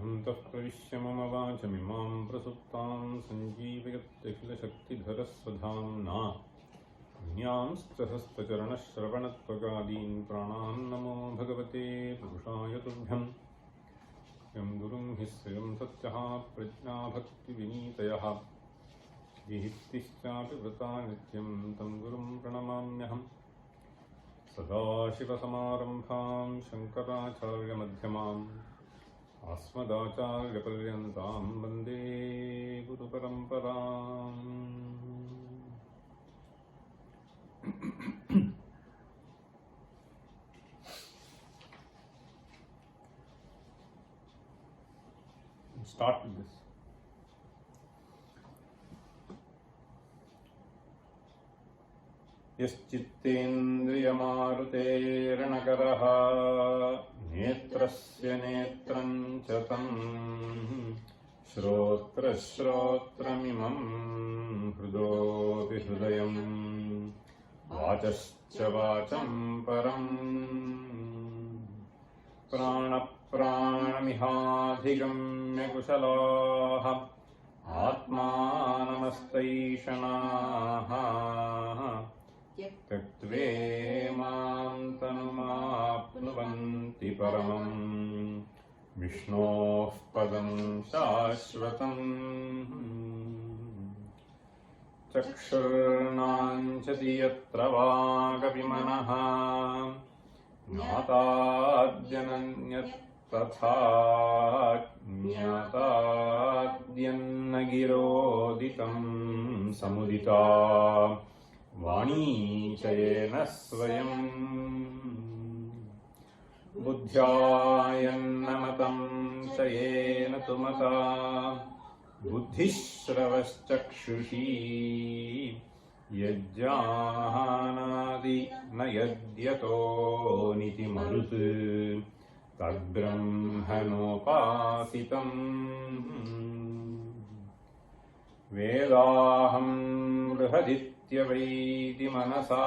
अन्तः प्रविश्य मम वाचमिमां प्रसुप्तां सञ्जीवयत्यखिलशक्तिधरस्वधाम्ना अन्यांश्च हस्तचरणश्रवणत्वगादीन् प्राणान् नमो भगवते पुरुषाय तुभ्यम्। यं गुरुं हि स्वयं सत्यः प्रज्ञाभक्तिविनीतयः विहित्तिश्चापि व्रता नित्यं तं गुरुं प्रणमाम्यहम्। सदाशिवसमारम्भां शङ्कराचार्यमध्यमाम् अस्मदाचार्यपर्यन्तां वन्दे गुरुपरम्पराम्। Start with this. यश्चित्तेन्द्रियमारुतेरणकरः नेत्रस्य नेत्रं च तं श्रोत्रश्रोत्रमिमं हृदोऽपि हृदयं वाचश्च वाचं परम् प्राणप्राणमिहाधिगम्य कुशलाः आत्मानमस्तैषणाः त्यक्त्वे मां तनुमाप्नुवन्ति परमं विष्णोः पदं शाश्वतम्। चक्षुर्नाञ्चति यत्र वागपि मनः ज्ञाताद्यनन्यत्तथा ज्ञाताद्यन्न गिरोदितं समुदिता वाणी च येन स्वयं बुद्ध्यायन्नमतं च येन तु मता बुद्धिश्रवश्चक्षुषी यज्जानाति न यद्यतो नितिमरुत् तद्ब्रह्मणोपासितम्। वेदाहं बृहदित्यवैति मनसा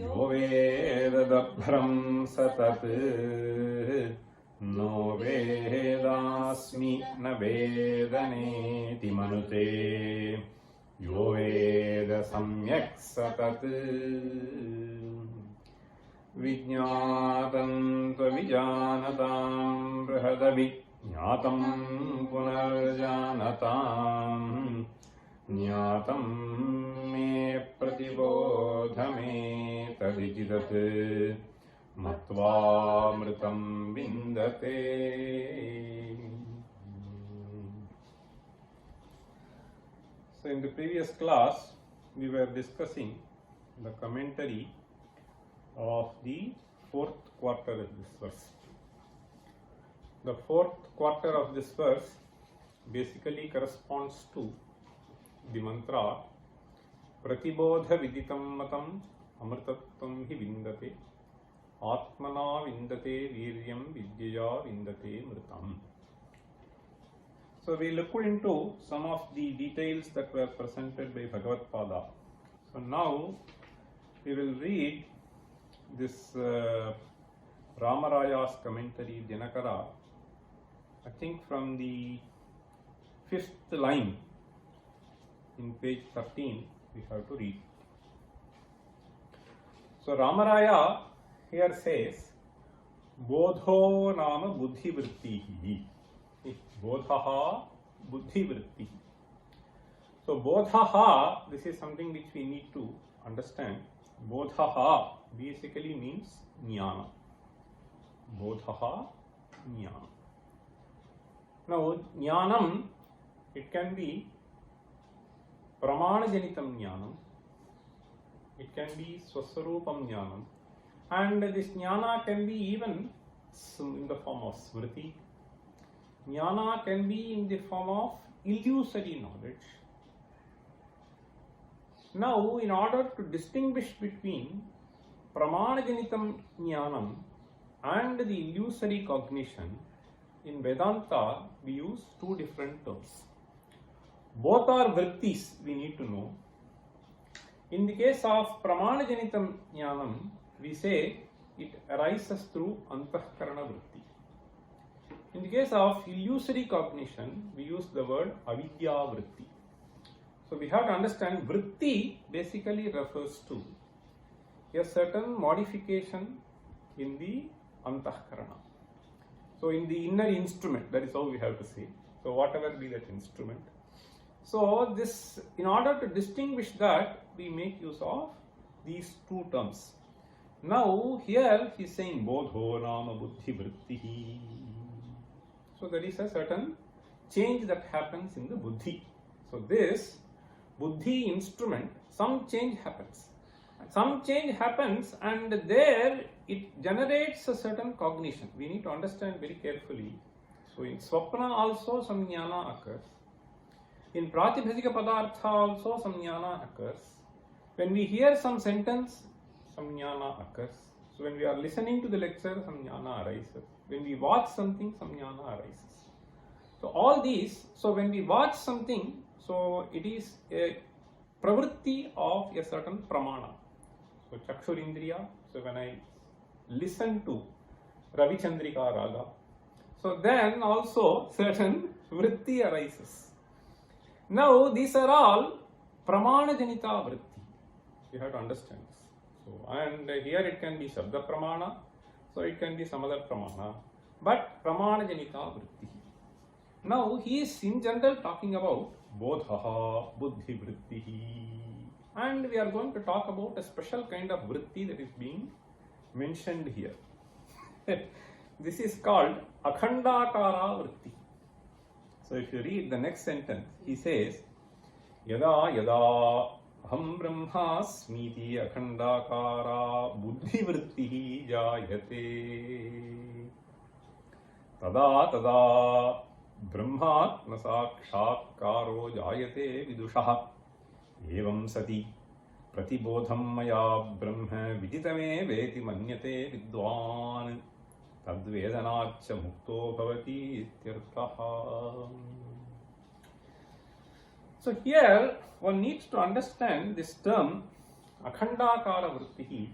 यो वेददभ्रं स तत् नो वेदास्मि न वेदनेति मनुते यो वेद सम्यक् स तत्। विज्ञातं त्वविजानतां बृहदभिज्ञातं पुनर्जानताम् ज्ञातं मे प्रतिबोध मे तदिति तत् मत्वामृतं विन्दते। So in the previous class we were discussing the commentary of the fourth quarter of this verse. The fourth quarter of this verse basically corresponds to the mantra Pratibodha viditam matam amrtatvam hi vindate atmana vindate viryam vidyaya vindate mritam. So we looked into some of the details that were presented by Bhagavad Pada. So now we will read this Ramaraya's commentary Dinakara, I think from the 5th line in page 13 we have to read. So Ramaraya here says Bodho nama buddhi vrittihi. Bodhaha buddhi vrittihi. So Bodhaha, this is something which we need to understand. Bodhaha basically means jnana. Bodhaha jnana. Now jnanam, it can be Pramana-janitam jnanam, it can be Swaswarupam jnanam, and this jnana can be even in the form of smriti. Jnana can be in the form of illusory knowledge. Now, in order to distinguish between Pramana-janitam jnanam and the illusory cognition, in Vedanta we use two different terms. Both are vrittis, we need to know. In the case of Pramana-janitam jnanam, we say it arises through antahkarana vritti. In the case of illusory cognition, we use the word avidya vritti. So we have to understand vritti basically refers to a certain modification in the antahkarana. So in the inner instrument, that is how we have to say. So whatever be that instrument. So this, in order to distinguish that, we make use of these two terms. Now here he is saying bodho nama buddhi vrittihi. So there is a certain change that happens in the buddhi. So this buddhi instrument, some change happens. Some change happens and there it generates a certain cognition. We need to understand very carefully. So in swapna also some jnana occurs. In pratibhasika padartha also some jnana occurs. When we hear some sentence, some jnana occurs. So when we are listening to the lecture, some jnana arises. When we watch something, some jnana arises. So all these, so when we watch something, so it is a pravritti of a certain pramana. So chakshurindriya, so when I listen to Ravi Chandrika Raga, so then also certain vritti arises. Now these are all pramana janita vritti. You have to understand this. So, and here it can be Shabda Pramana, so it can be some other Pramana, but Pramana Janita Vritti. Now he is in general talking about Bodhaha Buddhi Vrittihi, and we are going to talk about a special kind of Vritti that is being mentioned here. This is called Akhandakara Vritti. So if you read the next sentence, he says, Yada Yada Aham Brahmasmiti Akhandakara Buddhi Vrittihi Jayate Tada Tada Brahmatma Sakshatkaro Jayate Vidushaha Evam Sati Pratibodham Maya Brahma Vijitame Veti Manyate Vidwan Tadvedanacha Mukto Bhavati Ityarthaha. So here one needs to understand this term Akhandakara Vrittihi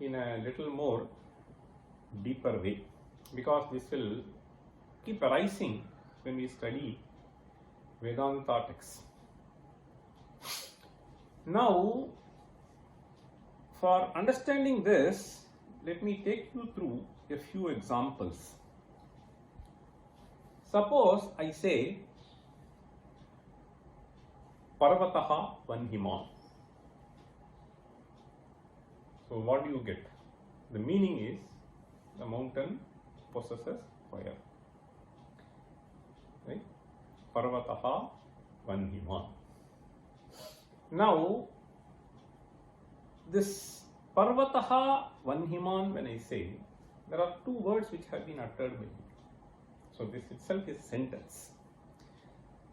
in a little more deeper way, because this will keep arising when we study Vedanta texts. Now, for understanding this, let me take you through a few examples. Suppose I say Parvataha Vanhiman. So what do you get? The meaning is the mountain possesses fire. Right? Parvataha Vanhiman. Now, this Parvataha Vanhiman, when I say, there are two words which have been uttered by me. So this itself is sentence.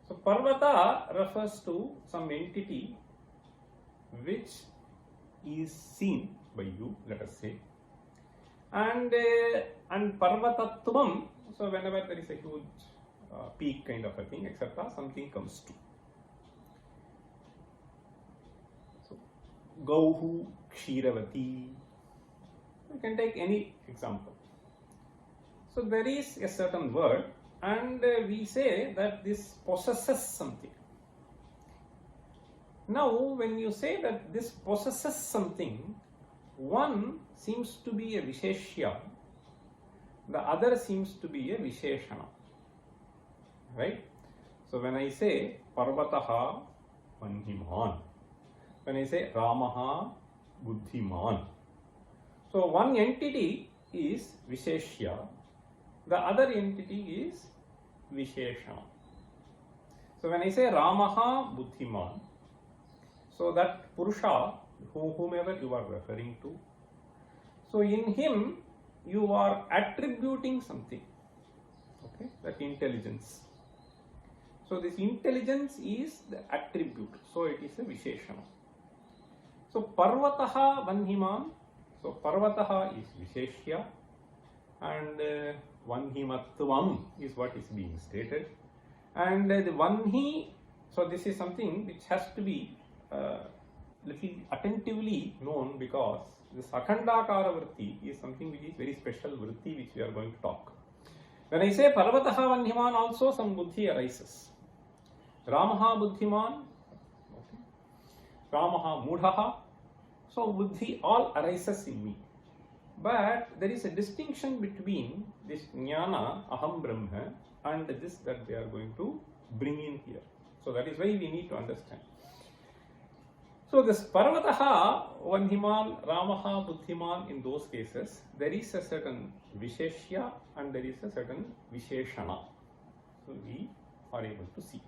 So Parvata refers to some entity which is seen by you, let us say, and Parvatatvam, so whenever there is a huge peak kind of a thing, etc., something comes to. So Gauhu Kshiravati, you can take any example. So there is a certain word and we say that this possesses something. Now when you say that this possesses something, one seems to be a Visheshya, the other seems to be a Visheshana. Right? So when I say Parvataha Vanhiman, when I say Ramaha Buddhiman, so one entity is Visheshya, the other entity is Visheshana. So when I say Ramaha Buddhiman, so that Purusha, whomever you are referring to, so in him you are attributing something, okay, that intelligence. So this intelligence is the attribute, so it is a Visheshana. So Parvataha Vanhiman, so Parvataha is Visheshya and Vanhimatvam is what is being stated, and the Vanhi, so this is something which has to be little attentively known, because this Akhandakara Vritti is something which is very special Vritti which we are going to talk. When I say Parvataha Vanhiman, also some buddhi arises. Ramaha Buddhiman, okay. Ramaha Mudhaha. So buddhi all arises in me. But there is a distinction between this jnana, aham brahma, and this that they are going to bring in here. So that is why we need to understand. So this Parvataha, Vanhiman, Ramaha, Buddhiman, in those cases, there is a certain Visheshya and there is a certain Visheshana. So we are able to see.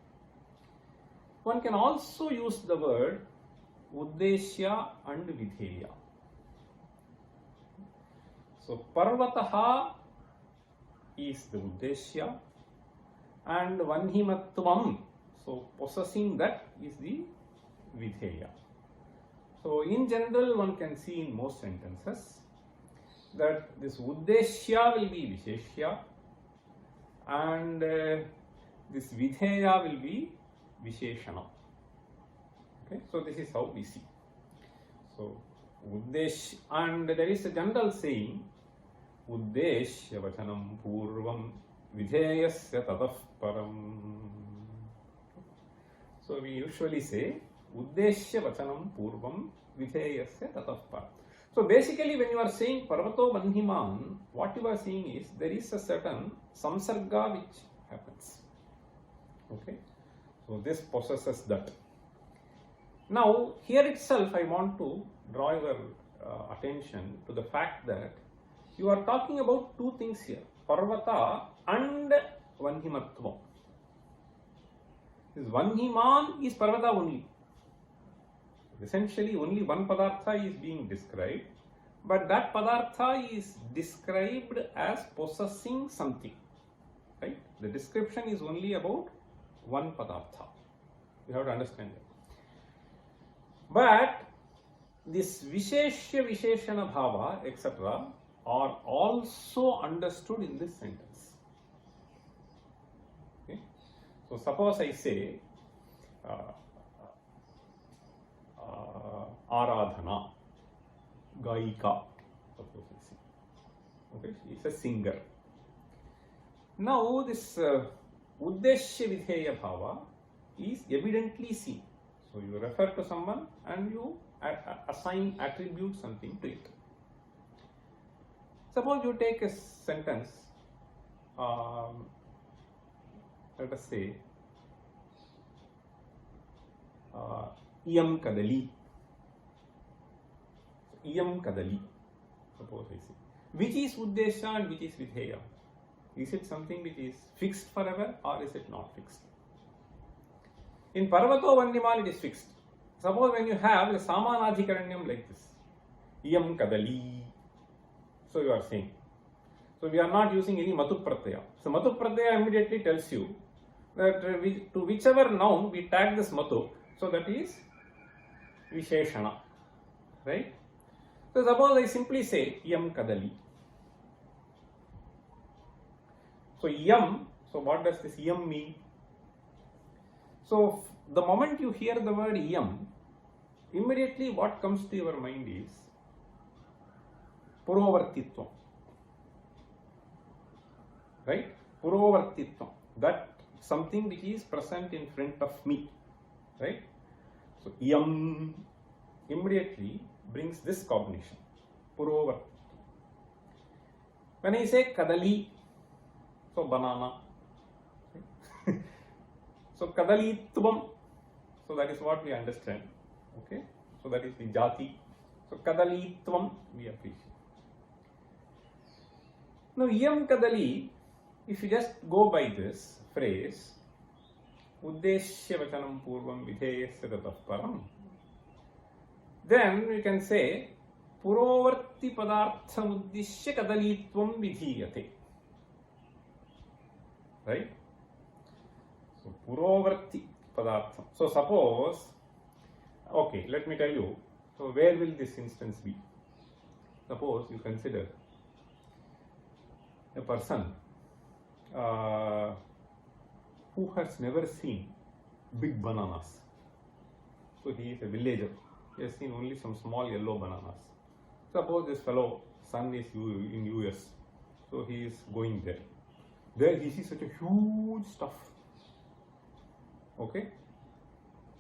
One can also use the word Uddeshya and Vidheya. So Parvataha is the Uddeshya and Vanhimatvam, so possessing that, is the Vidheya. So in general, one can see in most sentences that this Uddeshya will be Visheshya and this Vidheya will be Visheshana. Okay, so this is how we see. So Uddesh, and there is a general saying, Uddeshya vachanam purvam vidheyasya tatah param. So we usually say Uddeshya vachanam purvam vidheyasya tatah param. So basically, when you are saying Parvato Vanhiman, what you are saying is there is a certain samsarga which happens. Okay, so this possesses that. Now here itself I want to draw your attention to the fact that you are talking about two things here, Parvata and Vanhimatvam. This Vanhiman is Parvata only. Essentially only one Padartha is being described, but that Padartha is described as possessing something. Right? The description is only about one Padartha. You have to understand that. But this Visheshya, Visheshana Bhava, etc. are also understood in this sentence. Okay? So suppose I say Aradhana, Gaika, suppose I say. Okay, she is a singer. Now this Uddeshya Vidheya Bhava is evidently seen. So you refer to someone and you attribute something to it. Suppose you take a sentence, let us say, Iyam Kadali. Iyam Kadali, suppose I say. Which is Uddeshya and which is Vidheya? Is it something which is fixed forever or is it not fixed? In Parvato Vanhiman it is fixed. Suppose when you have a Samanadhikaranyam like this, Iyam Kadali, so you are saying. So we are not using any Matu Pratyaya. So Matu Pratyaya immediately tells you that to whichever noun we tag this Matu, so that is Visheshana. Right? So suppose I simply say Iyam Kadali. So Iyam, so what does this Iyam mean? So the moment you hear the word Iyam, immediately what comes to your mind is Purovartitvam. Right? Purovartitvam. That something which is present in front of me. Right? So Iyam immediately brings this cognition. Purovartitvam. When I say Kadali, so banana. So Kadalitvam, so that is what we understand. Okay, so that is the jati. So Kadalitvam we appreciate. Now Iyam Kadali, if you just go by this phrase, Uddeshya Vachanam Purvam Vidheyasya Tatah Param, then we can say Purovarti Padartham Uddeshya Kadalitvam Vidhiyate. Right? So Purovarti Padartham. So suppose, okay, let me tell you, so where will this instance be? Suppose you consider a person who has never seen big bananas. So he is a villager. He has seen only some small yellow bananas. Suppose this fellow, son is in US. So he is going there. There he sees such a huge stuff. Okay?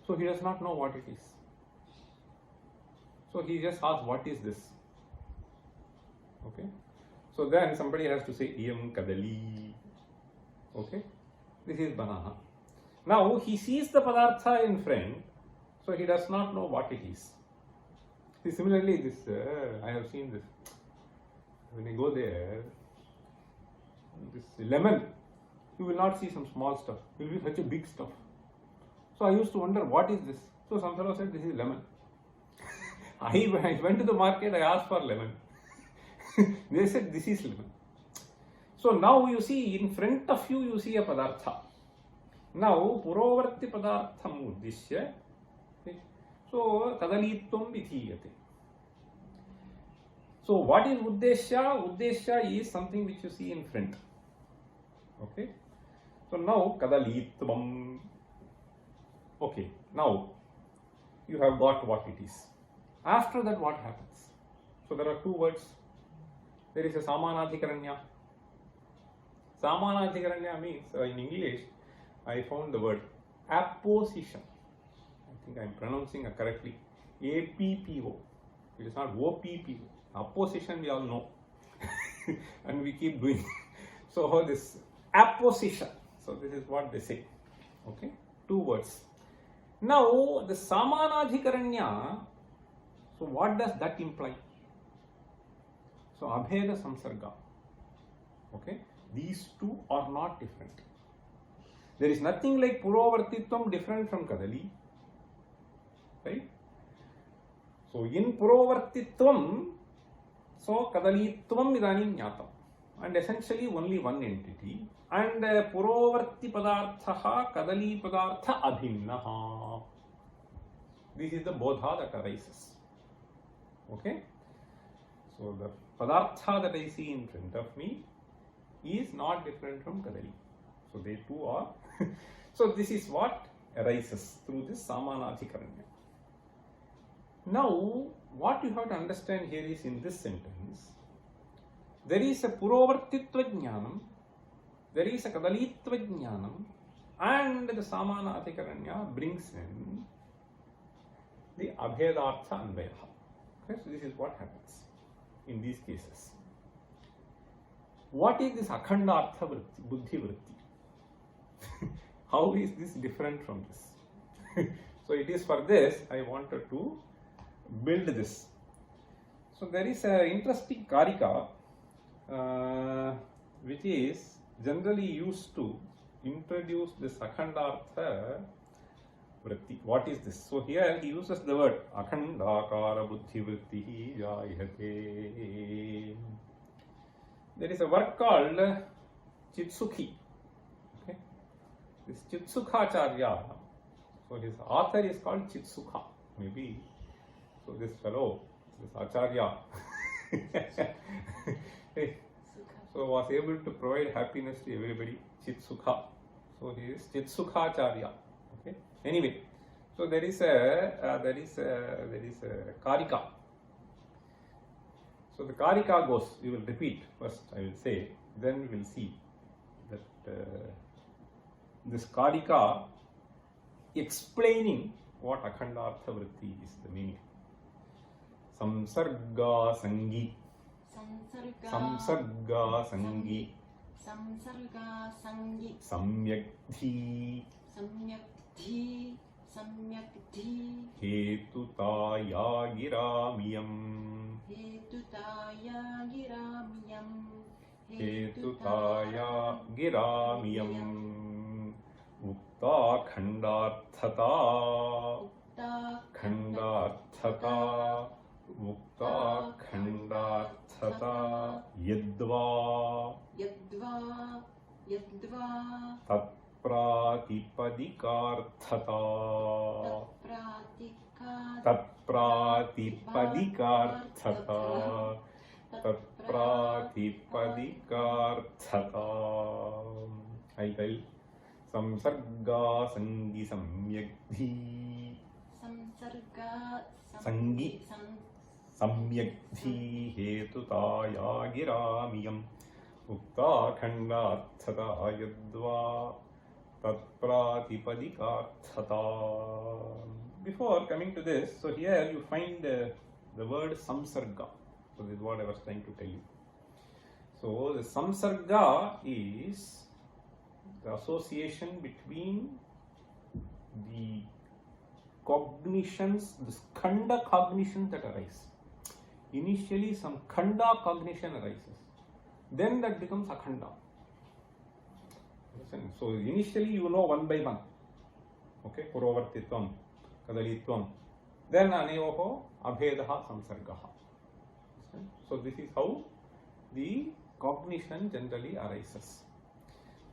So he does not know what it is. So he just asks, what is this? Okay? So then somebody has to say, Iyam kadali. Okay? This is banana. Now he sees the padartha in front, so he does not know what it is. See, similarly, this I have seen this. When you go there, this lemon, you will not see some small stuff. It will be such a big stuff. So I used to wonder, what is this? So some fellow said, this is lemon. I went to the market, I asked for lemon. They said, this is lemon. So now you see, in front of you, you see a padartha. Now, purovarti padartham uddishya. So, kadalitvam vidhiyate. So, what is uddeshya? Uddeshya is something which you see in front. Okay. So, now, kadalitvam. Okay. Now, you have got what it is. After that, what happens? So, there are two words. There is a samanadhikaranya. Samanadhikaranya means, in English, I found the word apposition. I think I am pronouncing it correctly. APPO. It is not OPPO. Apposition we all know. And we keep doing. So this apposition. So this is what they say. Okay. Two words. Now the samanadhikaranya. So what does that imply? So abheda samsarga. Okay. These two are not different. There is nothing like purovartitvam different from kadali. Right? So in purovartitvam, so kadalitvam idanim jnatam. And essentially only one entity. And purovarti padarthaha kadali padartha abhinnaha. This is the bodha that arises. Okay? So the padartha that I see in front of me is not different from kadali. So they two are. So this is what arises through this samanadhikaranya. Now, what you have to understand here is, in this sentence, there is a purovartitva jnanam, there is a kadalitva jnanam, and the samanadhikaranya brings in the abhedartha anvayaha. Okay, so this is what happens in these cases. What is this akhandartha vritti, buddhi vritti? How is this different from this? So it is for this I wanted to build this. So there is an interesting karika which is generally used to introduce this akhandartha vritti. What is this? So here he uses the word akhandakara buddhi vritti jayate. There is a work called Chitsukhi. Okay. This Chitsukhacharya, so his author is called Chitsukha. Maybe, so this fellow, this Acharya, so was able to provide happiness to everybody, Chitsukha. So he is Chitsukhacharya. Okay. Anyway, so there is a karika. So the karika goes, we will repeat first, I will say, then we will see that this karika explaining what akhandartha vritti is the meaning. Samsarga sangi. Samsarga sangi. Samsarga sangi. Samyakdhi. Samyakdhi. Samyakdhi. Hetutaya giramiyam. Hetutaya giramiyam. Hetutaya giramiyam. Ukta khandarthata. Khandarthata. Ukta khandarthata. Yadva. Yadva. Yadva. Tat pratipadhikarthata. Tat pratipadhikarthata. Tat pratipadhikarthata. I tell. Samsarga sangi samyakdhi. Samsarga sangi samyakdhi hetutaya giramiyam. Ukta khandarthata yadva tatpratipadikaarthata. Before coming to this, so here you find the word samsarga. So this is what I was trying to tell you. So the samsarga is the association between the cognitions, the khanda cognitions that arise. Initially some khanda cognition arises, then that becomes akhanda. So initially you know one by one, okay, purovartitvam, kadalitvam, then anayoho abhedaha samsargaha. So this is how the cognition generally arises.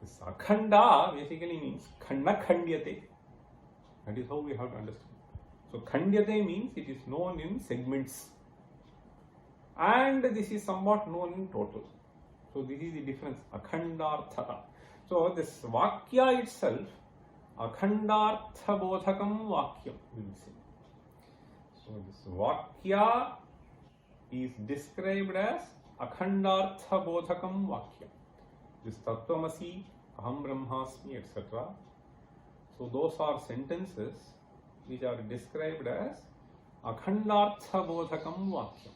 This akhanda basically means khanda khandyate. That is how we have to understand. So khandyate means it is known in segments, and this is somewhat known in total. So this is the difference, akhandarthata. So this vakya itself, akhandartha bodhakam vakyam, we will say. So this vakya is described as akhandartha bodhakam vakyam. This tattvamasi, aham brahmasmi, etc. So those are sentences which are described as akhandartha bodhakam vakyam.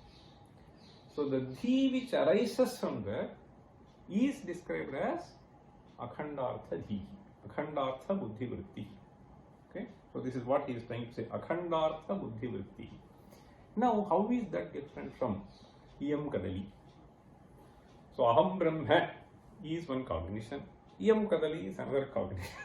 So the dhi which arises from there is described as akhandartha dhi, akhandartha buddhi vritti. Okay, so this is what he is trying to say, akhandartha buddhi vritti. Now, how is that different from iyam kadali? So aham brahma is one cognition, iyam kadali is another cognition.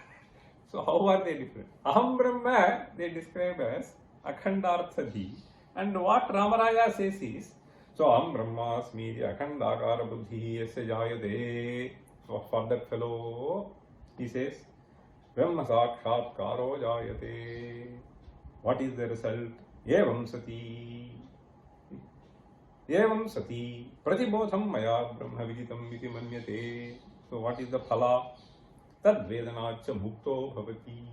So how are they different? Aham brahma they describe as akhandartha dhi, and what Ramaraya says is, so aham brahmasmi akhandakara buddhi yasya jayate. So for that fellow he says brahma sakshatkaro jayate. What is the result? Evam sati pratibodham maya brahma viditam iti manyate. So what is the phala? Tad vedanacha mukto bhavati.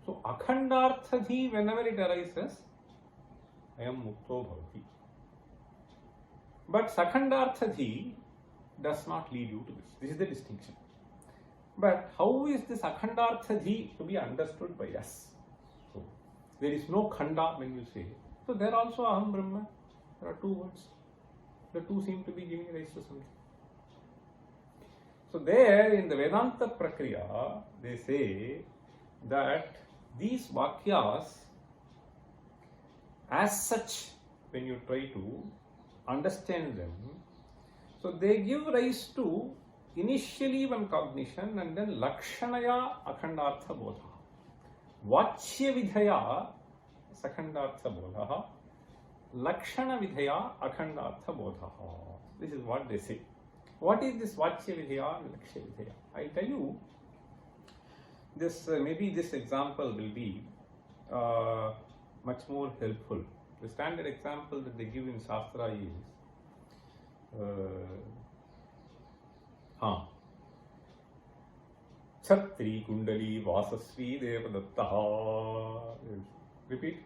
So akhandarthadhi, whenever it arises, I am mukto bhavati. But sakhandarthadhi does not lead you to this. This is the distinction. But how is this akhandarthadhi to be understood by us? So there is no khanda when you say. So there also aham brahma. There are two words. The two seem to be giving rise to something. So there in the Vedanta Prakriya, they say that these vakyas, as such, when you try to understand them, so they give rise to initially one cognition and then lakshanaya akhandartha bodha, vachya vidhaya sakhandartha bodha, lakshana vidhaya akhandartha bodha. This is what they say. What is this vachya vidhaya and lakshya vidhaya? I tell you, this maybe this example will be much more helpful. The standard example that they give in Shastra is Chhatri Kundali Vasasvi Devadatta. Repeat.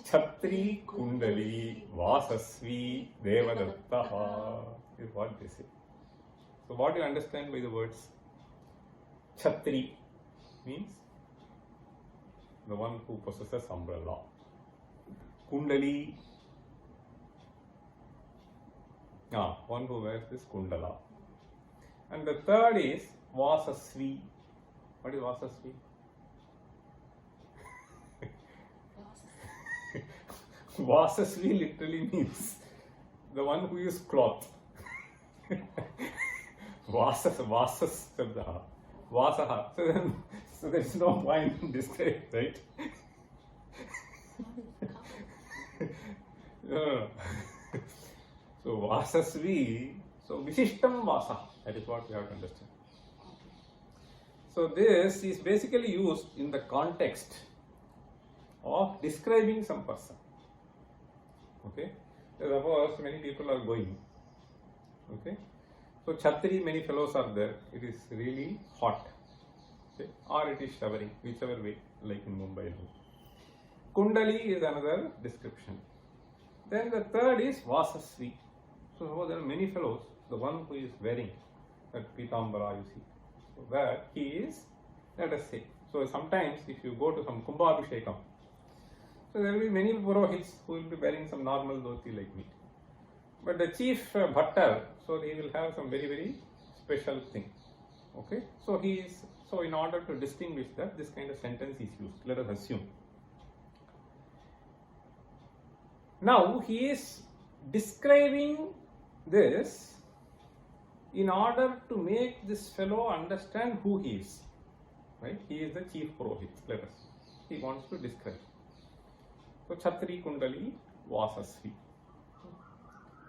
Chhatri Kundali Vasasvi Devadatta is what they say. So what do you understand by the words? Chhatri means the one who possesses umbrella. Kundali, one who wears this kundala. And the third is Vasasvi. What is Vasasvi? Vasasvi literally means the one who is cloth. Vasas Shabdaha. Vasaha. So there is no point in describing, right? No. So Vasasvi, so Vishishtam Vasa, that is what we have to understand. So this is basically used in the context of describing some person. Okay? Suppose many people are going. Okay? So Chhatri, many fellows are there. It is really hot. Okay? Or it is showering, whichever way, like in Mumbai. Kundali is another description. Then the third is Vasasvi. So there are many fellows. The one who is wearing that Pitambara, you see. So that he is, let us say. So sometimes if you go to some Kumbhabhishekam, so there will be many Purohits who will be wearing some normal dhoti like me. But the chief Bhattar, so he will have some very, very special thing. Okay. So he is, so in order to distinguish that, this kind of sentence is used. Let us assume. Now he is describing this in order to make this fellow understand who he is. Right? He is the chief Purohit. Let us. He wants to describe. So Chhatri Kundali Vasasvi.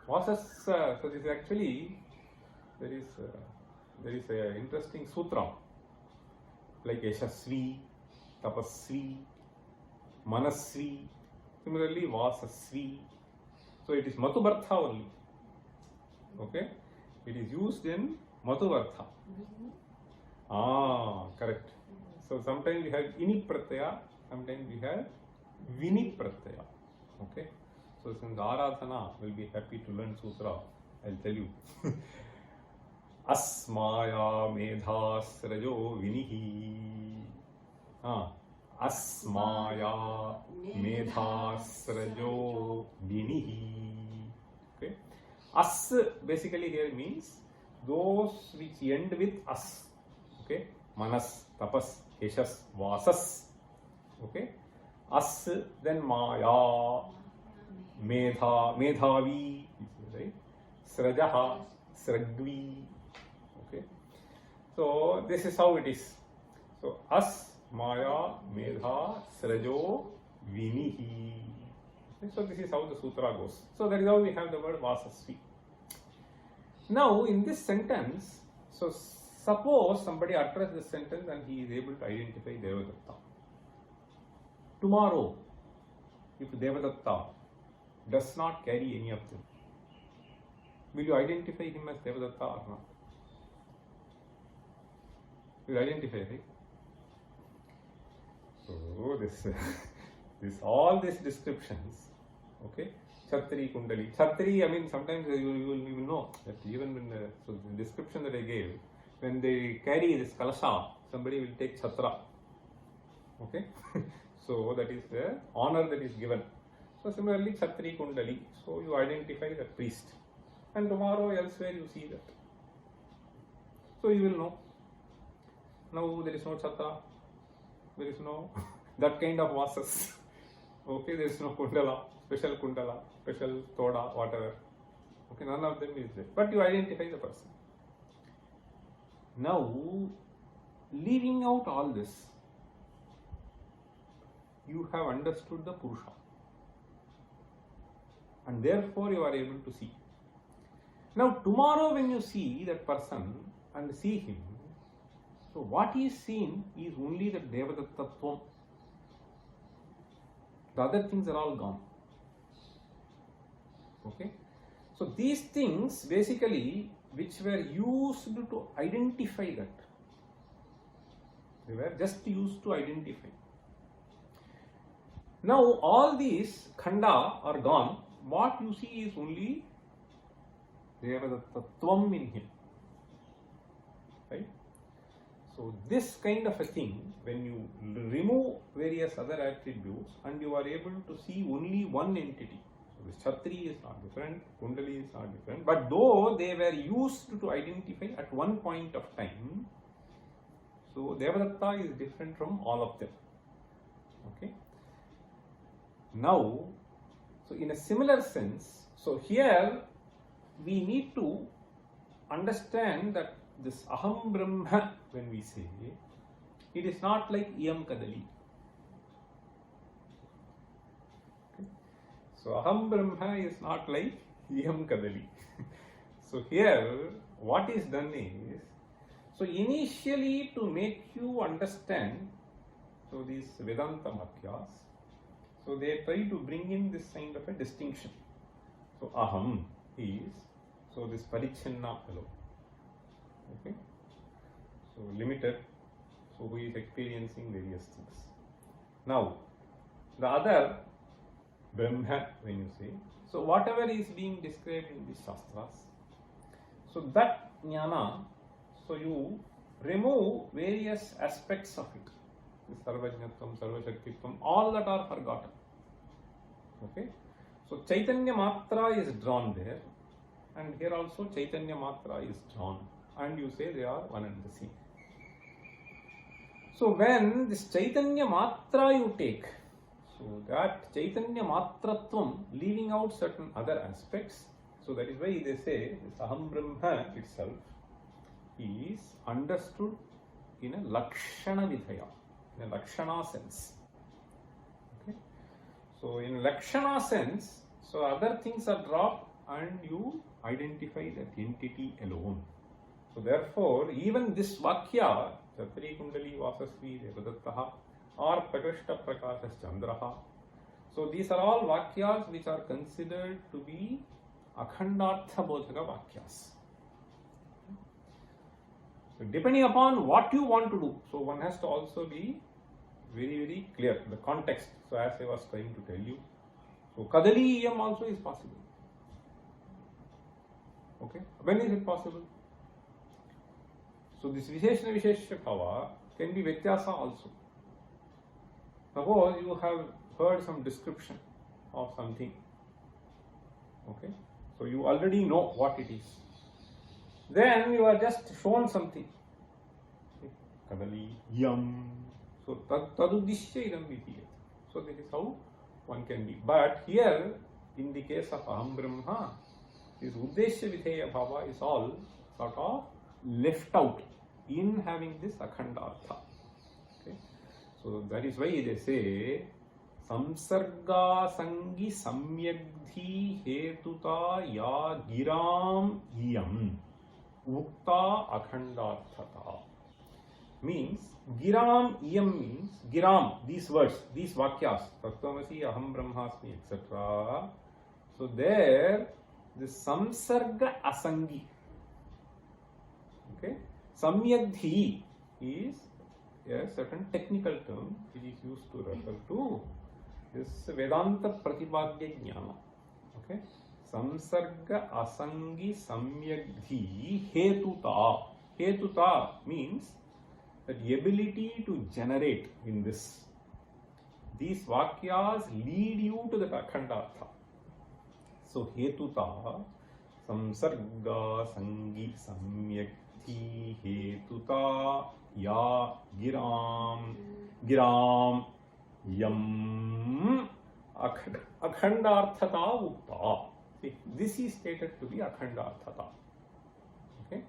Vasas. So this is actually there is a interesting sutra like Yashasvi, Tapasvi, Manasvi. Similarly, Vasasvi. So it is Matubartha only. Okay, it is used in Matubartha. Correct. So sometimes we have Ini Pratyaya, sometimes we have Vini Pratyaya. Okay. So since Aradhana will be happy to learn Sutra, I'll tell you. Asmaya Medhasrajo Vinihi. Asmaya Medhasrajo Vinihi. Okay. As basically here means those which end with as. Okay. Manas, Tapas, Yashas, Vasas. Okay. As, then Maya, Medhavi, right? Srajaha, Sragvi. Okay. So this is how it is. So as, Maya, Medha, Srajo, Vinihi. Okay. So this is how the sutra goes. So that is how we have the word Vasasvi. Now in this sentence, so suppose somebody utters this sentence and he is able to identify Devadatta. Tomorrow, if Devadatta does not carry any of them, will you identify him as Devadatta or not? You will identify, right? So this all these descriptions, okay? Chhatri Kundali. Chhatri, I mean, sometimes you will know that even in the description that I gave, when they carry this kalasha, somebody will take chhatra. Okay? So that is the honor that is given. So similarly, Chhatri Kundali. So you identify the priest. And tomorrow elsewhere you see that. So you will know. Now there is no chhatra. There is no that kind of vasas. Okay, there is no kundala, special toda, whatever. Okay, none of them is there. But you identify the person. Now, leaving out all this, you have understood the Purusha. And therefore you are able to see. Now, tomorrow when you see that person and see him, so what is seen is only the Devadattattvam. The other things are all gone. Okay? So these things basically which were used to identify that. They were just used to identify. Now all these khanda are gone. What you see is only Devadattattvam in him. Right? So this kind of a thing, when you remove various other attributes and you are able to see only one entity. So this Chhatri is not different, Kundali is not different, but though they were used to identify at one point of time, so Devadatta is different from all of them. Okay. Now, so in a similar sense, so here we need to understand that this Aham Brahma, when we say, it is not like Iyam Kadali. Okay. So Aham Brahma is not like Iyam Kadali. So here, what is done is, so initially to make you understand, so these Vedanta Mathyas, so they try to bring in this kind of a distinction. So Aham is, so this Parichinna fellow. Okay, so limited, so who is experiencing various things. Now, the other Brahma, when you say, So whatever is being described in the Shastras, so that jnana, so you remove various aspects of it. The Sarvajñatvam, Sarvashaktitvam, all that are forgotten. Okay? So Chaitanya Matra is drawn there, and here also Chaitanya Matra is drawn, and you say they are one and the same. So when this Chaitanya Matra you take, so that Chaitanya Matratvam, leaving out certain other aspects, so that is why they say this Aham Brahma itself is understood in a Lakshana Vidhaya, in a Lakshana sense. Okay? So in Lakshana sense, so other things are dropped and you identify that entity alone. So therefore, even this Vakya, Chatri Kundali Vasasvi Devadattaha or Prakrishta Prakashas Chandraha, so these are all Vakyas which are considered to be Akhandartha Bodhaka Vakyas. So depending upon what you want to do, so one has to also be very, very clear, the context. So as I was trying to tell you, so Kadali Iyam also is possible. Okay, when is it possible? So this Visheshana Vishesha Bhava can be Vyatyasa also. Suppose you have heard some description of something. Okay, so you already know what it is. Then you are just shown something. Kadali Yam. So taduddishya idam vidiyate. So this is how one can be. But here, in the case of Aham Brahma, this Uddeshya Vidheya Bhava is all sort of left out in having this Akhandartha. Okay? So that is why they say Samsarga Sangi Samyagdhi Hetuta Ya Giram Iyam Ukta Akhandarthata. Means Giram Iyam means Giram, these words, these Vakyas, Tattvamasi, Aham Brahmasmi, etc. So there, the Samsarga Asangi. Okay? Samyagdhi is a certain technical term which is used to refer to this Vedanta Pratipadya Jnana. Okay? Samsarga Asangi Samyagdhi Hetuta. Hetuta means that the ability to generate in this. These Vakyas lead you to the Akhandartha. So Hetuta Samsarga Sangi Samyagdhi Hetuta Ya Giram Yam Akhandarthata Ukta. See, this is stated to be Akhandarthata. Okay?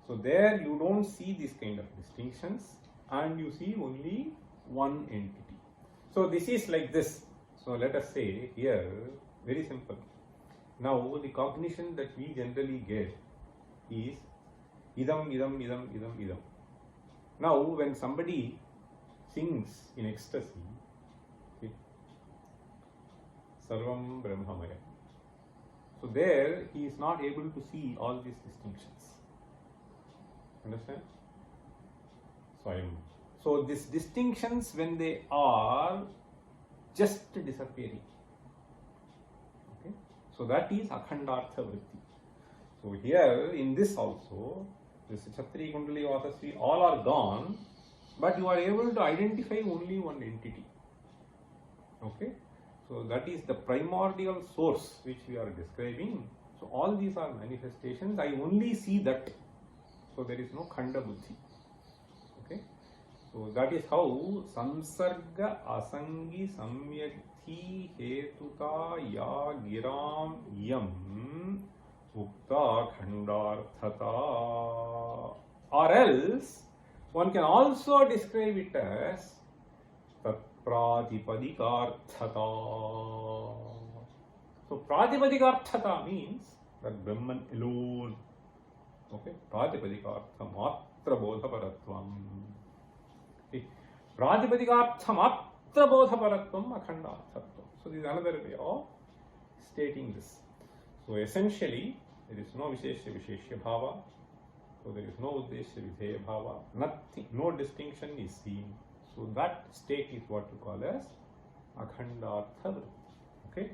So there you don't see this kind of distinctions and you see only one entity. So this is like this. So let us say here, very simple. Now the cognition that we generally get is idam, idam, idam, idam, idam. Now when somebody sings in ecstasy, see, Sarvam Brahmamaya. So there he is not able to see all these distinctions. Understand? So these distinctions, when they are just disappearing, okay, so that is Akhandartha Vritti. So here in this also, this Chatri Kundali Vasasvi, all are gone, but you are able to identify only one entity. Okay, so that is the primordial source which we are describing. So all these are manifestations. I only see that. So there is no Khanda Buddhi. Okay, so that is how Samsarga Asangi Samyagdhi Hetuta Ya Giram Yam Ukta Khandarthata. Or else one can also describe it as Tat Pratipadhikarthata. So Pratipadhikarthata means that Brahman alone. Okay, Pratipadhikartha Matra Bodhaparatvam. Pratipadhikartha Matra Bodhaparatvam Akhandarthatvam. So this is another way of stating this. So essentially, there is no Visheshya Visheshya Bhava. So there is no Uddeshya Vidheya Bhava. Nothing, no distinction is seen. So that state is what you call as Akhandartha Vritti. Okay.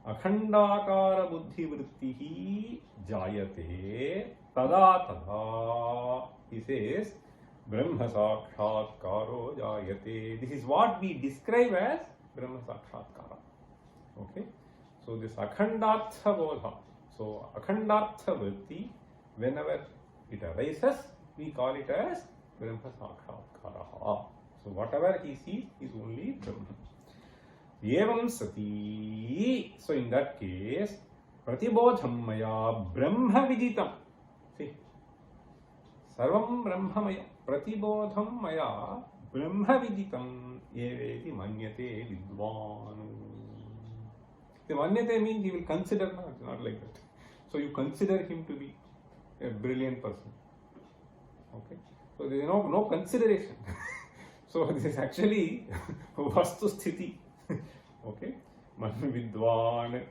अखंडाकार बुद्धिवृत्तिः जायते तदा तदा he says Brahma Sakshatkaro Jayate. This is what we describe as Brahma Sakshatkara. Okay. So this Akhandartha Bodha. So Akhandartha Vritti, whenever it arises, we call it as Brahma Sakshatkara. So whatever he sees is only Brahman. Evam Sati. So in that case, Pratibodham Maya Brahma Viditam. See, Sarvam Brahmamaya. Pratibodham Maya Brahma Viditam Eveti Manyate Vidvan. The Manyate means he will consider, no, it's not like that. So you consider him to be a brilliant person. Okay. So there is no consideration. So this is actually Vastu Sthiti. Okay. Man Vidvan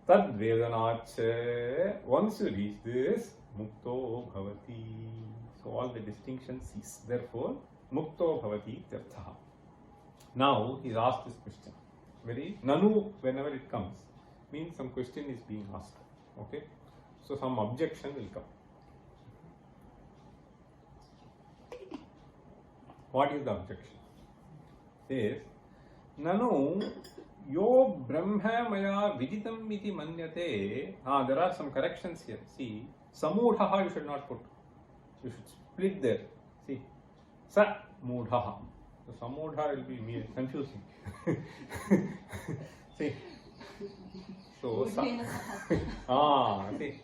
Tad Vedanacha. Once you reach this, Mukto Bhavati. So all the distinctions cease. Therefore, Mukto Bhavati Tirtha. Now he is asked this question. Very Nanu, whenever it comes, means some question is being asked. Okay. So some objection will come. What is the objection? Says Nanu Yo Brahma Maya Viditam iti manyate. There are some corrections here. See, Samudhaha you should not put. You should split there. See, Sa Mudhaha. So Samudha will be confusing. See, so see,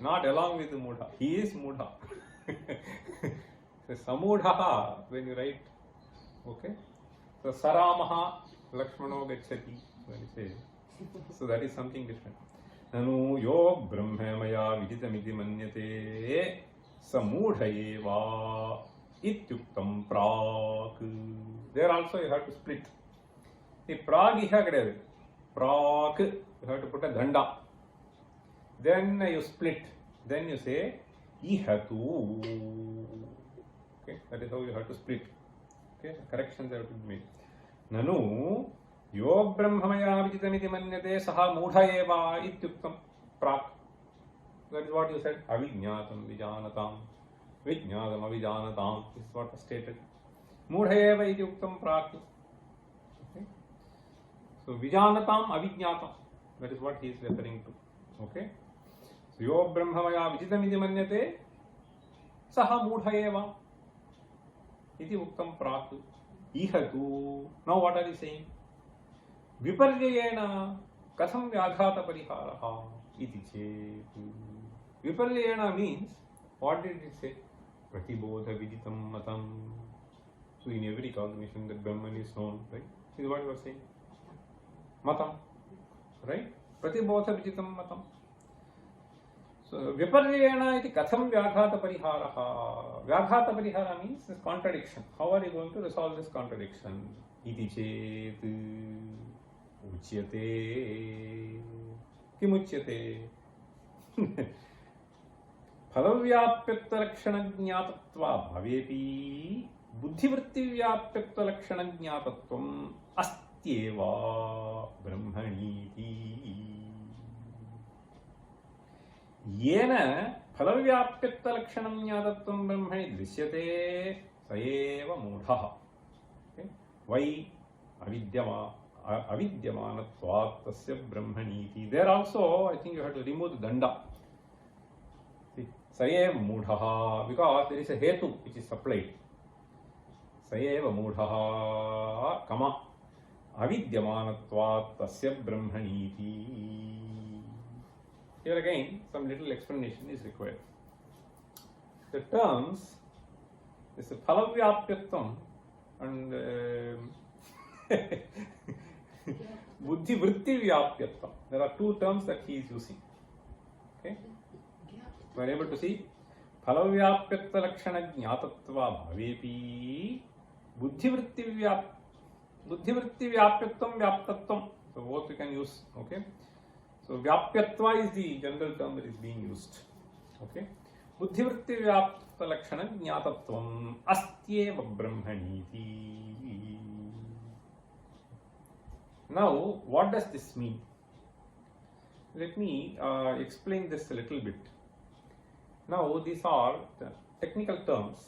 not along with the Mudha. He is Mudha. So Samudhaha when you write, okay. So Saramaha Lakshmano Gacchati when you say. So that is something different. Nanu yo brahmamaya viditamiti manyate samudhayeva ityuktam prak. There also you have to split. The prag iha kadayadu. Prak you have to put a dhanda. Then you split. Then you say ihatu. Okay, that is how you have to split. Okay, corrections have to be made. Nanu Yo Brahmamaya Viditamiti Manyate Saha Mudha Eva Ityuktam Prak. That is what you said. Avijñātam Vijānatam. Vijñātam Avijānatam. This is what was stated. Mudha Eva Ityuktam Prak. Okay. So Vijānatam Avijñātam. That is what he is referring to. Okay. So Yo Brahmamaya Viditamiti Manyate Saha Mudha Eva Iti Uktam Prak. Ihatu. Now what are you saying? Viparyayena katham vyaghata pariharaha iti chet. Viparyayena means, what did it say? Pratibodha viditam matam. So in every cognition that Brahman is known, right? This is what you are saying. Matam. Right? Pratibodha viditam matam. So viparyayena iti katham vyaghata pariharaha. Vyaghata parihara means this contradiction. How are you going to resolve this contradiction? Iti chet. Uchyate. Kim uchyate? Phalavvyapyakta lakshana jñātatva bhavepi buddhivritti vyapyakta lakshana jñātatvam astyeva brahmaniti. Yena phalavvyapyakta lakshana jñātatvam brahmani drishyate saeva mudhaha. Okay? Why avidyamanatvat tasya brahmaniti. There also, I think you have to remove the danda. See, sayeva mudhaha, because there is a hetu which is supplied. Sayeva mudhaha, kama avidyamanatvat tasya brahmaniti. Here again, some little explanation is required. The terms is phalavvyapyatvam and Buddhi Vritti Vyapyatvam. There are two terms that he is using. Okay? We are able to see Phalavvyapyatta Lakshana Jñātatva Bhavepi Buddhi Vritti Vyapyatvam Vyaptatvam. So both we can use. Okay? So Vyapyatva is the general term that is being used. Okay? Buddhi Vritti Vyapyatta Lakshana Jñātatvam Astyeva Brahmaniti. Now, what does this mean? let me explain this a little bit. Now, these are the technical terms.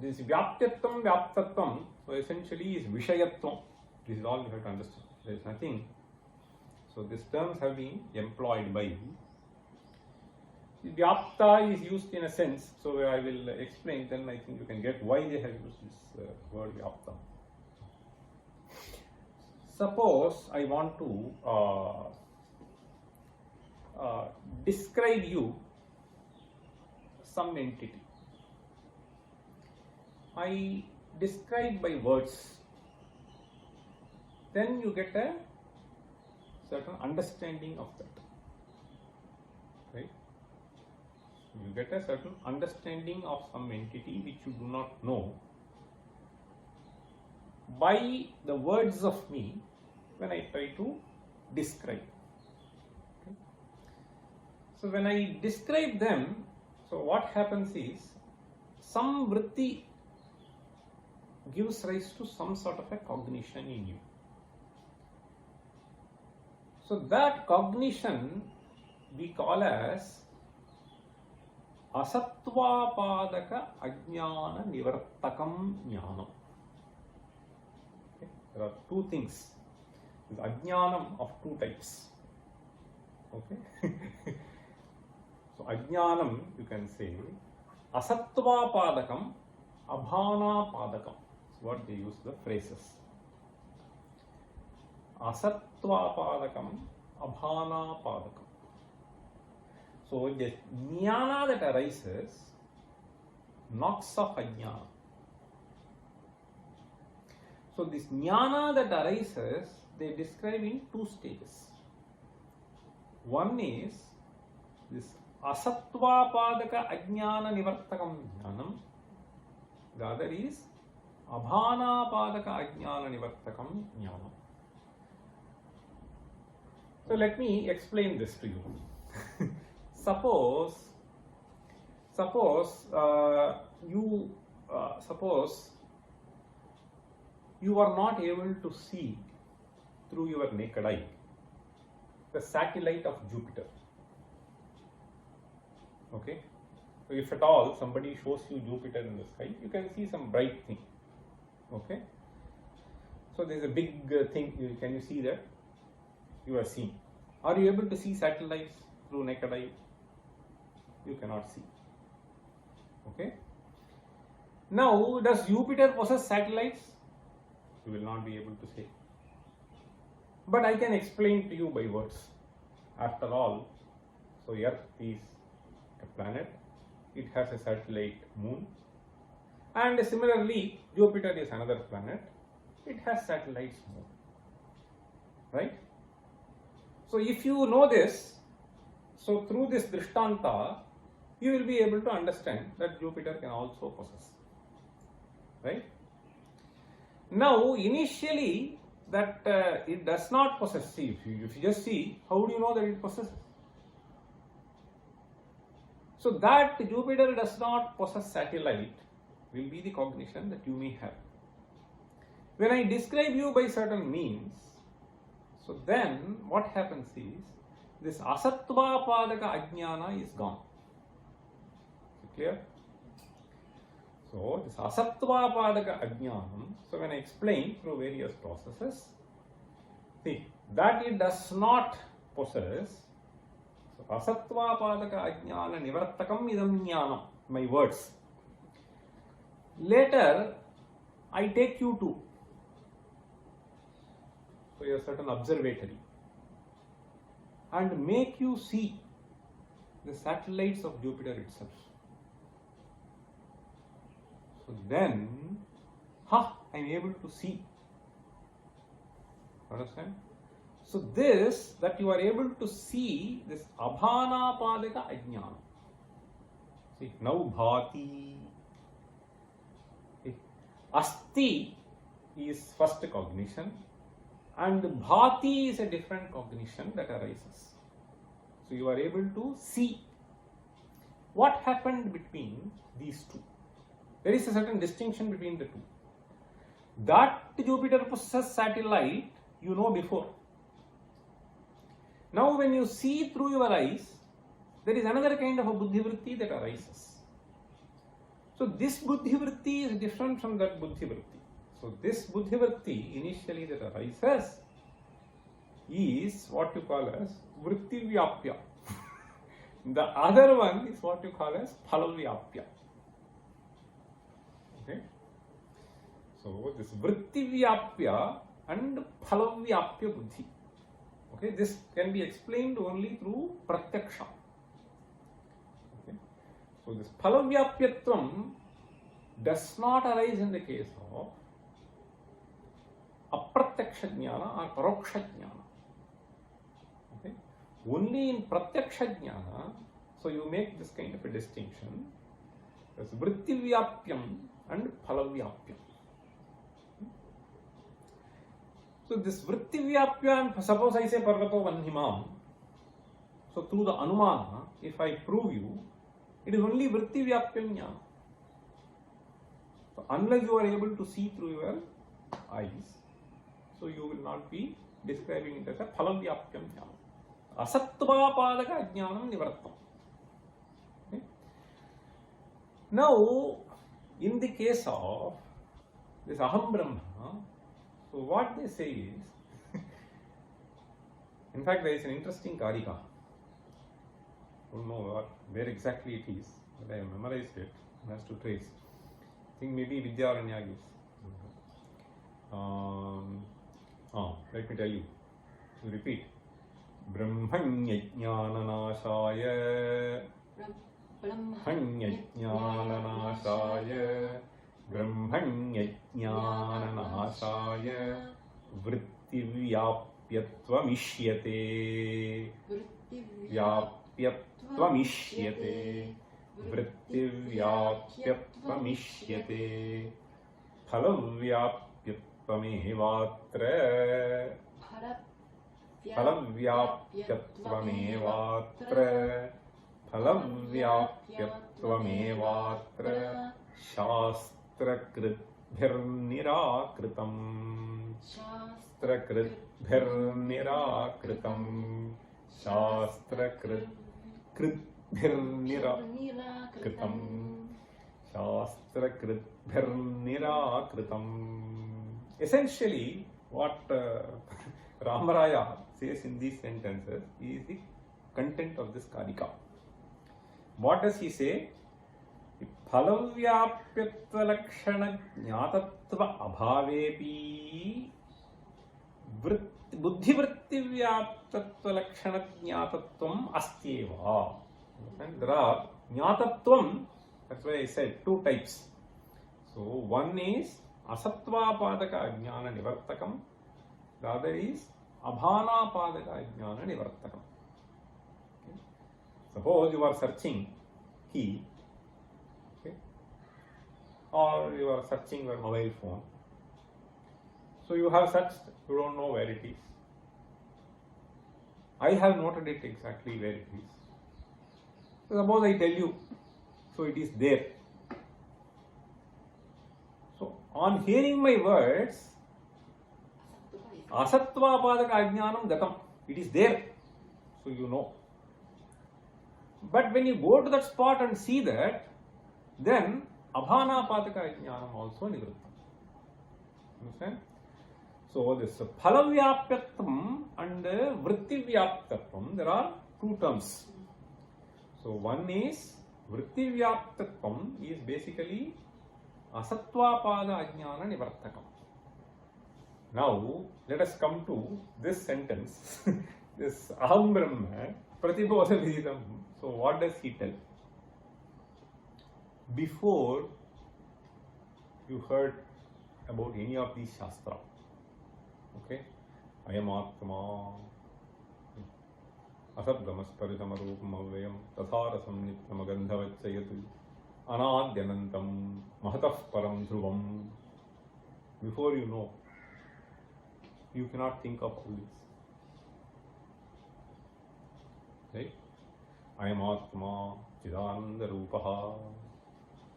This Vyaptyatvam, Vyaptatvam, so essentially is Vishayatvam. This is all you have to understand. There is nothing. So, these terms have been employed by Vyapta is used in a sense, so I will explain, then I think you can get why they have used this word Vyapta. Suppose I want to describe you some entity. I describe by words, then you get a certain understanding of that, right? You get a certain understanding of some entity which you do not know by the words of me when I try to describe. Okay? So when I describe them, so what happens is some vritti gives rise to some sort of a cognition in you. So that cognition we call as asatvapadaka ajnana nivartakam jnanam. Okay? There are two things. There is ajnanam of two types. Okay. So ajnanam you can say asatvapadakam, abhanapadakam. That's what they use the phrases. Asatvapadakam, abhanapadakam. So the jnana that arises knocks off ajnana. So this jnana that arises, they describe in two stages. One is this asatvapadaka ajnana nivartakam jnanam. The other is abhanapadaka ajnana nivartakam jnanam. So let me explain this to you. Suppose you are not able to see through your naked eye the satellite of Jupiter. Okay, so if at all somebody shows you Jupiter in the sky, you can see some bright thing. Okay, so there is a big thing. Can you see that? You are seeing. Are you able to see satellites through naked eye? You cannot see. Okay. Now, does Jupiter possess satellites? You will not be able to say. But I can explain to you by words. After all, so Earth is a planet. It has a satellite moon. And similarly, Jupiter is another planet. It has satellites moon. Right? So if you know this, so through this Drishtanta, you will be able to understand that Jupiter can also possess. Right? Now, initially, that it does not possess. See, if you just see, how do you know that it possesses? So that Jupiter does not possess satellite will be the cognition that you may have. When I describe you by certain means, so then what happens is this asatvapadaka ajnana is gone. Is it clear? So this asatvapadaka ajnanam, so when I explain through various processes, see that it does not possess. So asatvapadaka ajnana nivartakam idam jnanam, my words. Later I take you to a certain observatory and make you see the satellites of Jupiter itself. So then, I am able to see. Understand? So this, that you are able to see, this abhanapadaka ajnana. See, now bhati. Asti is first cognition. And bhati is a different cognition that arises. So you are able to see. What happened between these two? There is a certain distinction between the two. That Jupiter possesses satellite, you know before. Now when you see through your eyes, there is another kind of a buddhi vritti that arises. So this buddhi vritti is different from that buddhi vritti. So this buddhi vritti initially that arises is what you call as vritti vyapya. The other one is what you call as phala vyapya. Okay. So this vritti vyapya and phala vyapya buddhi. Okay, this can be explained only through pratyaksha. Okay. So this phala vyapyatvam does not arise in the case of apratyaksha jnana or paroksha jnana. Okay. Only in pratyaksha jnana, so you make this kind of a distinction. There's vritti vyapyam and phala vyapyam. So this vritti vyapya, and suppose I say parvato vanhimam. So through the anumana, if I prove you, it is only vritti vyapyam jnana. So unless you are able to see through your eyes, so you will not be describing it as a phala vyapyam jnana. Asattva padaka jnanam nivartam. Okay. Now, in the case of this aham brahma, so what they say is, in fact there is an interesting karika. I don't know where exactly it is, but I have memorized it, I have to trace. I think maybe Vidyaranya gives. Let me tell you. You repeat. Brahmanya jnananashaya. Brahmanya jnananashaya. Brahmanya jnananashaya. Vritti vyapyatvamishyate. Vyapyatvamishyate. Vritti vyapyatvamishyate. Phala vyapyatvamevatra. Phala vyapyatvamevatra. Phala vyapyatvamevatra. Shastrakritbhirnirakritam. Shastrakritbhirnirakritam. Shastrakritbhirnirakritam. Shastrakritbhirnirakritam. Essentially, what Ramaraya says in these sentences is the content of this karika. What does he say? Phalavyapyatva lakshana jnatatva abhavepi buddhi vritti vyaptatva lakshana jnatatvam astyeva. And there are jnatatvam, that's why I said two types. So one is asattva padaka jnana nivartakam, the other is abhana padaka jnana nivartakam. Okay. Suppose you are searching key, okay, or you are searching your mobile phone. So you have searched, you don't know where it is. I have noted it exactly where it is. So suppose I tell you, so it is there. So on hearing my words, asattva padaka ajnanam gatam, it is there. So you know. But when you go to that spot and see that, then abhana padaka ajnanam also nivrittam. Understand? So this phala vyapyatvam and vritti vyaptatvam, there are two terms. So one is vritti vyaptatvam is basically asattva pada ajnana nivartakam. Now let us come to this sentence, this aham brahma pratibodha vididam. So what does he tell? Before you heard about any of these shastra, okay, ayam atma asabdamasparisamarupam avyayam tatharasam nityam gandhavachayatu anadyanantam mahatah param dhruvam. Before you know, you cannot think of all this. Right? Ayam atma chidananda rupaha.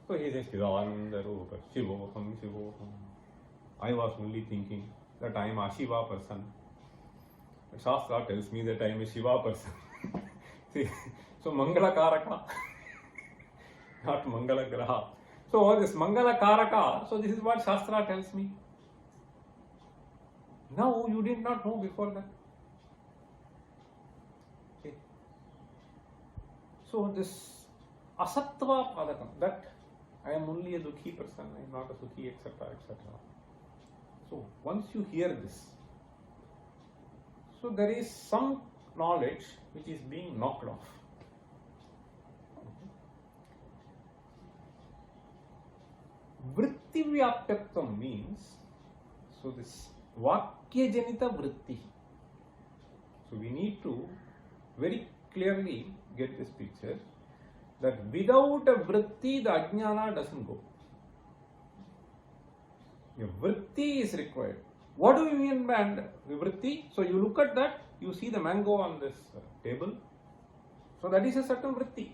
So he says chidananda rupa shivoham shivoham. I was only thinking that I am a Shiva person. Shastra tells me that I am a Shiva person. See, so Mangala Karaka, not Mangala Graha. So this Mangala Karaka, so this is what Shastra tells me. Now you did not know before that. Okay. So this Asattva Padakam, that I am only a Dukhi person, I am not a Sukhi, etc., etc. So once you hear this, so there is some knowledge which is being knocked off. Vritti Vyapyatvam means, so this Vakya Janita Vritti. So we need to very clearly get this picture that without a Vritti the Ajnana doesn't go. A Vritti is required. What do we mean by Vritti? So you look at that, you see the mango on this table. So that is a certain Vritti.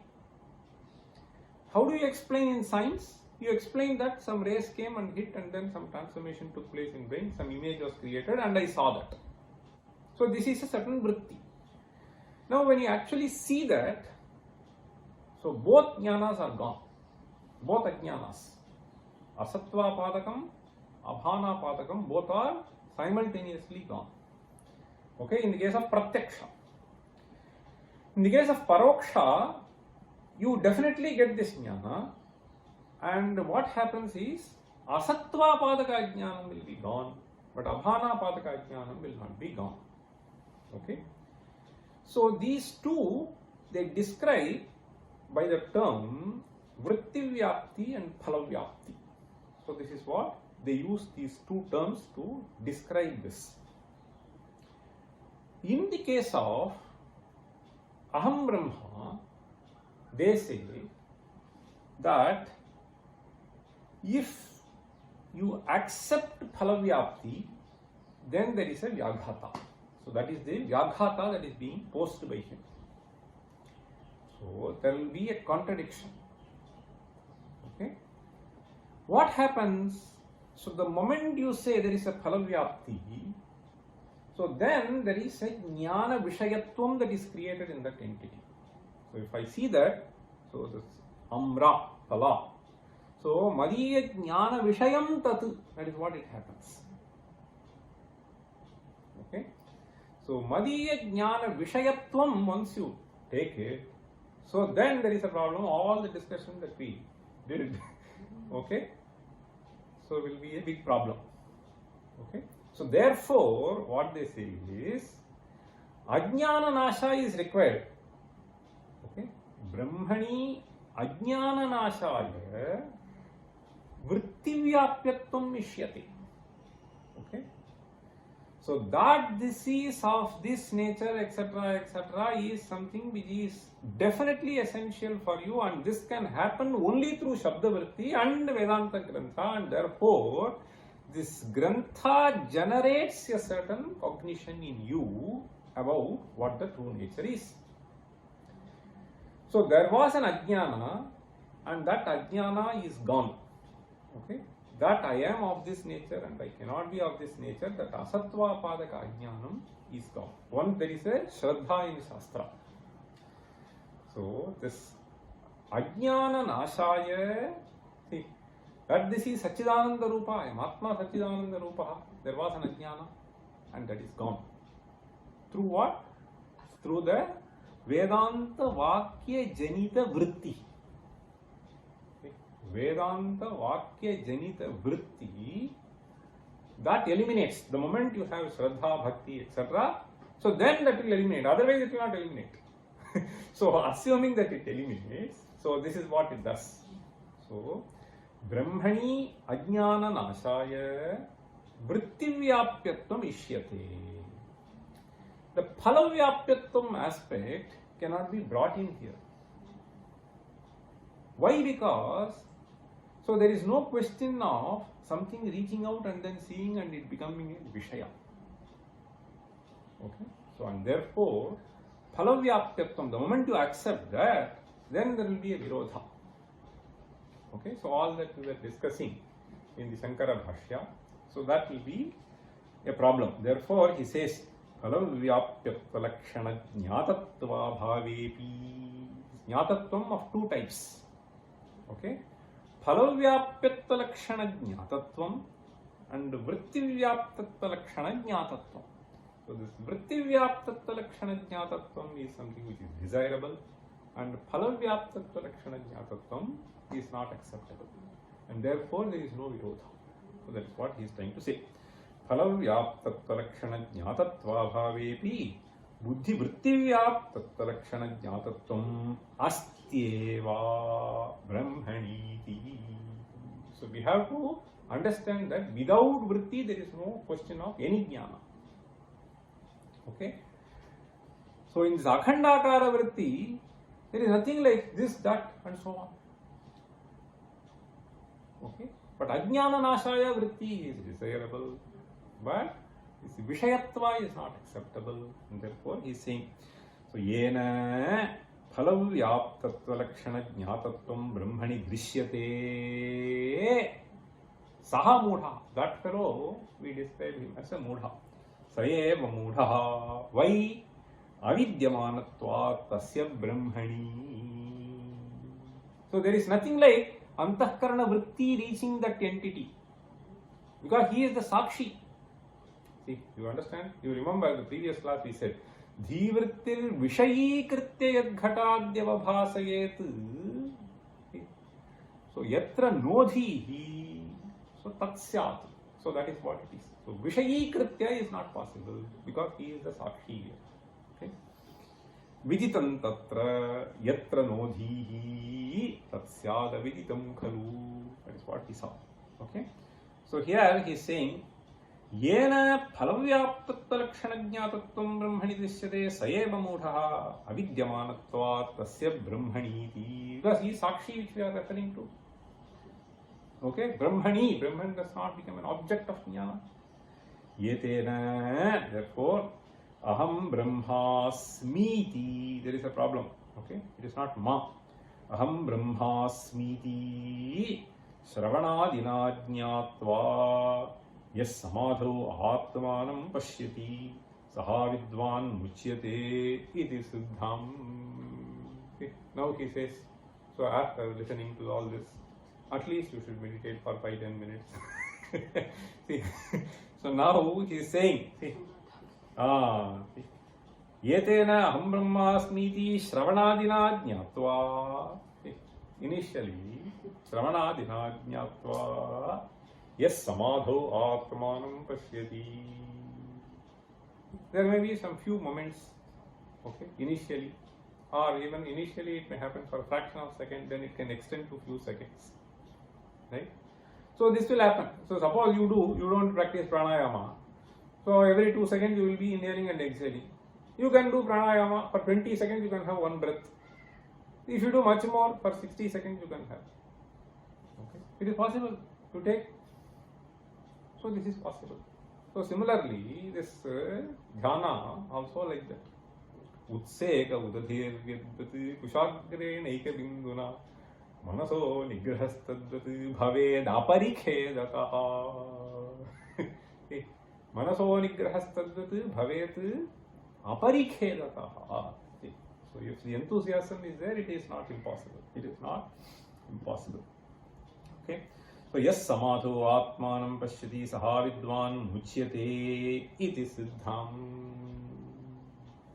How do you explain in science? You explain that some rays came and hit and then some transformation took place in brain, some image was created and I saw that. So this is a certain Vritti. Now when you actually see that, so both jnanas are gone. Both ajnanas. Asattva Padakam, Abhana Padakam, both are simultaneously gone. Okay, in the case of Pratyaksha. In the case of Paroksha, you definitely get this jnana, and what happens is Asattva Padaka jnanam will be gone, but Abhana Padaka jnanam will not be gone. Okay, so these two they describe by the term Vritti Vyapti and Phala Vyapti. So this is what they use, these two terms to describe this. In the case of Aham Brahma, they say that if you accept Phala Vyapti, then there is a Vyaghata. So that is the Vyaghata that is being posed by him. So there will be a contradiction. Okay. What happens? So the moment you say there is a Phala Vyapti, so then there is a Jnana Vishayatvam that is created in that entity. So if I see that, so this Amra Phala. So Madiya Jnana Vishayam Tat, that is what it happens. Okay. So Madiya Jnana Vishayatvam, once you take it, so then there is a problem, all the discussion that we did, okay, so will be a big problem, okay. So therefore, what they say is, Ajnana Nasha is required, okay, Brahmani Ajnana Nashaya Vritti Vyapyatvam Mishyate, okay. So that disease of this nature, etc., etc., is something which is definitely essential for you, and this can happen only through Shabda Vritti and Vedanta Grantha, and therefore this Grantha generates a certain cognition in you about what the true nature is. So there was an Ajnana, and that Ajnana is gone. Okay. That I am of this nature and I cannot be of this nature, that Asattva Padaka Ajnanam is gone. One, there is a Shraddha in Shastra. So this Ajnana Nashaya, see, that this is Satchidananda Rupa, I am Atma Satchidananda Rupa. There was an Ajnana and that is gone. Through what? Through the Vedanta Vakya Janita Vritti. Vedanta Vakya Janita Vritti, that eliminates. The moment you have Shraddha, Bhakti, etc., so then that will eliminate, otherwise it will not eliminate. So assuming that it eliminates, so this is what it does. So Brahmani Ajnana Nashaya Vritti Vyapyatvam Ishyate. The Phala Vyapyatvam aspect cannot be brought in here. Why? Because so there is no question of something reaching out and then seeing and it becoming a Vishaya. Okay. So and therefore, Phala Vyapyatvam, the moment you accept that, then there will be a Virodha. Okay. So all that we were discussing in the Shankara Bhashya, so that will be a problem. Therefore, he says, फलव्याप्यत्वलक्षणज्ञातत्वाभावेऽपि. ज्ञातत्वम् of two types. Okay, फलव्याप्यत्वलक्षणज्ञातत्वम् and vrittivyaptatvalakshana-jnattatvam. So this vrittivyaptatvalakshana-jnattatvam is something which is desirable, and phalavyaaptatvalakshana-jnattatvam is not acceptable, and therefore there is no virodha. So that is what he is trying to say. Phalavyaaptatvalakshana-jnatatvabhavepi buddhi vrittivyaptatvalakshana-jnatattvam astyeva brahmaniti. So we have to understand that without vritti there is no question of any jnana. Okay. So in this akhandakara vritti there is nothing like this, that and so on. Okay. But ajnana nashaya vritti is desirable, but this vishayatva is not acceptable, and therefore he is saying, so yena phalavyaptatvalakshana jnatattvam brahmani drishyate saha mudha. That fellow, we describe him as a mudha. Saeva mudha. Why? Avidyamanatvat tasya brahmani. So there is nothing like antahkarana vritti reaching that entity, because he is the sakshi. See, you understand? You remember the previous class we said dhivrittir vishayikritya yadghatadyavabhasayet. So yatra nodhihi, so tatsyat. So that is what it is. So vishayikritya is not possible because he is the sakshi. Okay. Viditam tatra yatra nodhihi tatsyad aviditam khalu. That is what he saw. Okay. So here he is saying yena phalavyaaptatvalakshana-jnatattvam brahmani drishyate saeva mudha avidyamanatvat tasya brahmaniti. Because he is sakshi which we are referring to. Okay, brahmani, Brahman does not become an object of jnana. Yetena, therefore, aham brahmasmiti. There is a problem. Okay, it is not ma. Aham brahmasmiti shravanadina jnatva yas samadho atmanam pashyati saha vidvan muchyate iti siddham. Okay. Now he says, so after listening to all this, at least you should meditate for 5-10 minutes. See, so now he is saying, see, yetena aham brahmasmiti shravanadina jnatva. Initially, shravanadina jnatva yes samadho atmanam pashyati. There may be some few moments, okay, initially, or even initially it may happen for a fraction of a second, then it can extend to few seconds. Right? So this will happen. So suppose you don't practice pranayama. So every 2 seconds you will be inhaling and exhaling. You can do pranayama for 20 seconds, you can have one breath. If you do much more, for 60 seconds you can have. Okay? It is possible to take. So this is possible. So similarly, this dhyana also like that. Utseka udadhir vyadvati kushagre naika binduna manaso nigrahastadvati bhaved aparikhedataha. Manaso nigrahastadvati bhaved aparikhedataha. So if the enthusiasm is there, it is not impossible. It is not impossible. Okay. So yes samadho atmanam pashyati saha vidvan muchyate iti siddham.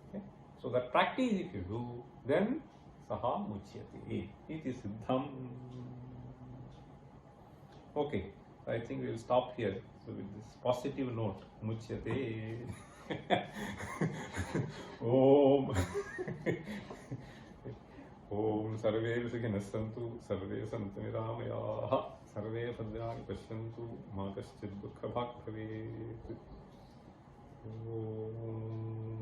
Okay. So that practice if you do, then saha muchyate iti siddham. Okay. I think we will stop here. So with this positive note, muchyate. Om. Om sarve sukhina santu sarve santu niramayaha sarve bhadrani pashyantu ma kaschid dukha bhag bhavet. Om.